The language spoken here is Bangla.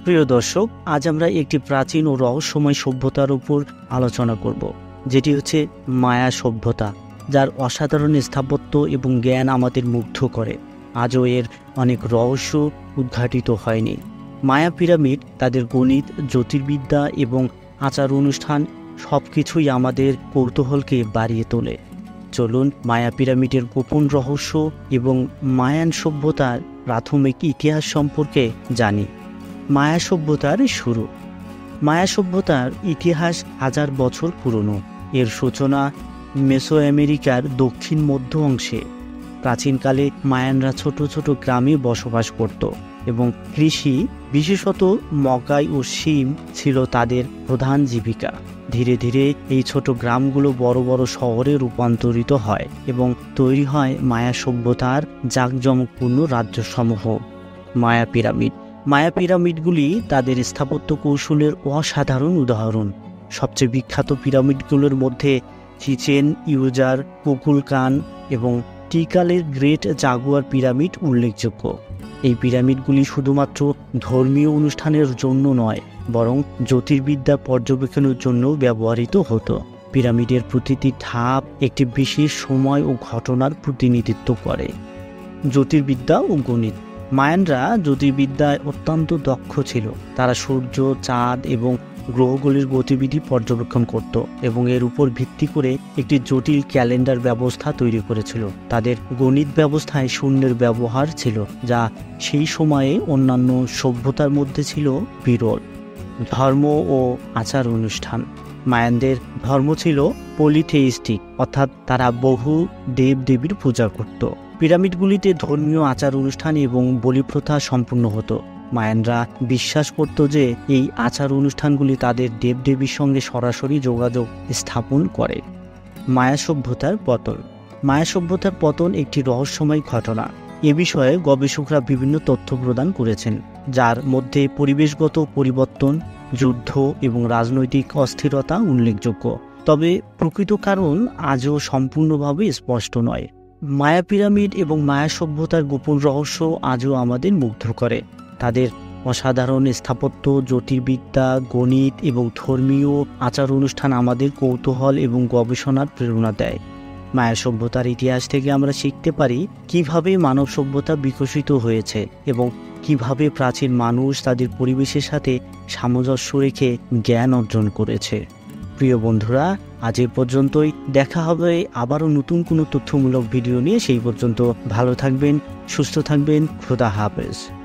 প্রিয় দর্শক, আজ আমরা একটি প্রাচীন ও রহস্যময় সভ্যতার উপর আলোচনা করব, যেটি হচ্ছে মায়া সভ্যতা, যার অসাধারণ স্থাপত্য এবং জ্ঞান আমাদের মুগ্ধ করে। আজও এর অনেক রহস্য উদ্ঘাটিত হয়নি। মায়া পিরামিড, তাদের গণিত, জ্যোতির্বিদ্যা এবং আচার অনুষ্ঠান সব কিছুই আমাদের কৌতূহলকে বাড়িয়ে তোলে। চলুন মায়া পিরামিডের গোপন রহস্য এবং মায়ান সভ্যতার প্রাথমিক ইতিহাস সম্পর্কে জানি। মায়া সভ্যতার শুরু। মায়া সভ্যতার ইতিহাস হাজার বছর পুরনো। এর সূচনা মেসো আমেরিকার দক্ষিণ মধ্য অংশে। প্রাচীনকালে মায়ানরা ছোট ছোট গ্রামে বসবাস করত এবং কৃষি, বিশেষত মকাই ও শিম ছিল তাদের প্রধান জীবিকা। ধীরে ধীরে এই ছোট গ্রামগুলো বড় বড় শহরে রূপান্তরিত হয় এবং তৈরি হয় মায়া সভ্যতার জাঁকজমকপূর্ণ রাজ্যসমূহ। মায়া পিরামিড। মায়া পিরামিডগুলি তাদের স্থাপত্য কৌশলের অসাধারণ উদাহরণ। সবচেয়ে বিখ্যাত পিরামিডগুলোর মধ্যে চিচেন ইউজার, কুকুলকান এবং টিকালের গ্রেট জাগুয়ার পিরামিড উল্লেখযোগ্য। এই পিরামিডগুলি শুধুমাত্র ধর্মীয় অনুষ্ঠানের জন্য নয়, বরং জ্যোতির্বিদ্যা পর্যবেক্ষণের জন্যও ব্যবহৃত হতো। পিরামিডের প্রতিটি ধাপ একটি বিশেষ সময় ও ঘটনার প্রতিনিধিত্ব করে। জ্যোতির্বিদ্যা ও গণিত। মায়ানরা জ্যোতির্বিদ্যায় অত্যন্ত দক্ষ ছিল। তারা সূর্য, চাঁদ এবং গ্রহগুলির গতিবিধি পর্যবেক্ষণ করত এবং এর উপর ভিত্তি করে একটি জটিল ক্যালেন্ডার ব্যবস্থা তৈরি করেছিল। তাদের গণিত ব্যবস্থায় শূন্যের ব্যবহার ছিল, যা সেই সময়ে অন্যান্য সভ্যতার মধ্যে ছিল বিরল। ধর্ম ও আচার অনুষ্ঠান। মায়ানদের ধর্ম ছিল পলিথেইস্টিক, অর্থাৎ তারা বহু দেবদেবীর পূজা করত। পিরামিডগুলিতে ধর্মীয় আচার অনুষ্ঠান এবং বলিপ্রথা সম্পূর্ণ হতো। মায়ানরা বিশ্বাস করত যে এই আচার অনুষ্ঠানগুলি তাদের দেবদেবীর সঙ্গে সরাসরি যোগাযোগ স্থাপন করে। মায়া সভ্যতার পতন। মায়া সভ্যতার পতন একটি রহস্যময় ঘটনা। এ বিষয়ে গবেষকরা বিভিন্ন তথ্য প্রদান করেছেন, যার মধ্যে পরিবেশগত পরিবর্তন, যুদ্ধ এবং রাজনৈতিক অস্থিরতা উল্লেখযোগ্য। তবে প্রকৃত কারণ আজও সম্পূর্ণভাবে স্পষ্ট নয়। মায়া পিরামিড এবং মায়া সভ্যতার গোপন রহস্য আজও আমাদের মুগ্ধ করে। তাদের অসাধারণ স্থাপত্য, জ্যোতির্বিদ্যা, গণিত এবং ধর্মীয় আচার অনুষ্ঠান আমাদের কৌতূহল এবং গবেষণার প্রেরণা দেয়। মায়া সভ্যতার ইতিহাস থেকে আমরা শিখতে পারি কিভাবে মানব সভ্যতা বিকশিত হয়েছে এবং কিভাবে প্রাচীন মানুষ তাদের পরিবেশের সাথে সামঞ্জস্য রেখে জ্ঞান অর্জন করেছে। প্রিয় বন্ধুরা, আজ এ পর্যন্তই। দেখা হবে আবারও নতুন কোনো তথ্যমূলক ভিডিও নিয়ে। সেই পর্যন্ত ভালো থাকবেন, সুস্থ থাকবেন। খোদা হাফেজ।